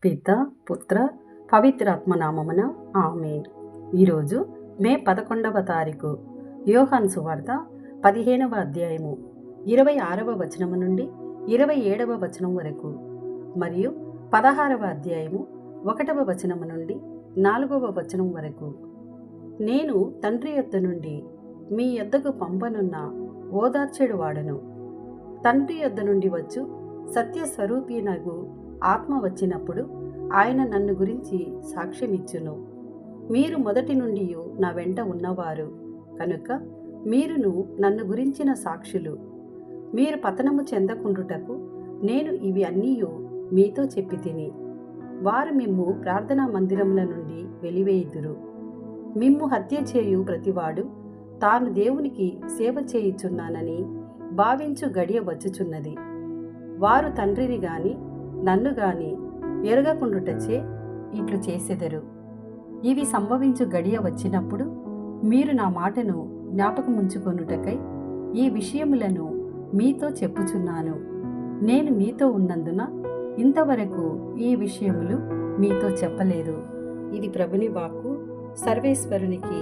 పిత పుత్ర పవిత్రాత్మ నామమున ఆమేన్. ఈరోజు మే 11వ తారీఖు యోహాను సువార్త 15వ అధ్యాయము 26వ వచనము నుండి 27వ వచనం వరకు మరియు 16వ అధ్యాయము 1వ వచనము నుండి 4వ వచనం వరకు. నేను తండ్రి యొద్ద నుండి మీ యొద్దకు పంపనున్న ఓదార్చెడు వాడను. తండ్రి యొద్ద నుండి వచ్చు సత్యస్వరూపినగు ఆత్మ వచ్చినప్పుడు ఆయన నన్ను గురించి సాక్ష్యమిచ్చును. మీరు మొదటి నుండి నా వెంట ఉన్నవారు కనుక మీరును నన్ను గురించిన సాక్షులు. మీరు పతనము చెందకుండుటకు నేను ఇవి అన్నీ మీతో చెప్పి తిని. వారు మిమ్ము ప్రార్థనా మందిరముల నుండి వెలివేయుదురు. మిమ్ము హత్య చేయు ప్రతివాడు తాను దేవునికి సేవ చేయుచున్నానని భావించు గడియ వచ్చుచున్నది. వారు తండ్రిని గాని నన్ను గాని ఎరగకుండుటచే ఇట్లు చేసెదరు. ఇవి సంభవించు గడియ వచ్చినప్పుడు మీరు నా మాటను జ్ఞాపకముంచుకొనుటకై ఈ విషయములను మీతో చెప్పుచున్నాను. నేను మీతో ఉన్నందున ఇంతవరకు ఈ విషయములు మీతో చెప్పలేదు. ఇది ప్రభుని వాక్కు. సర్వేశ్వరునికి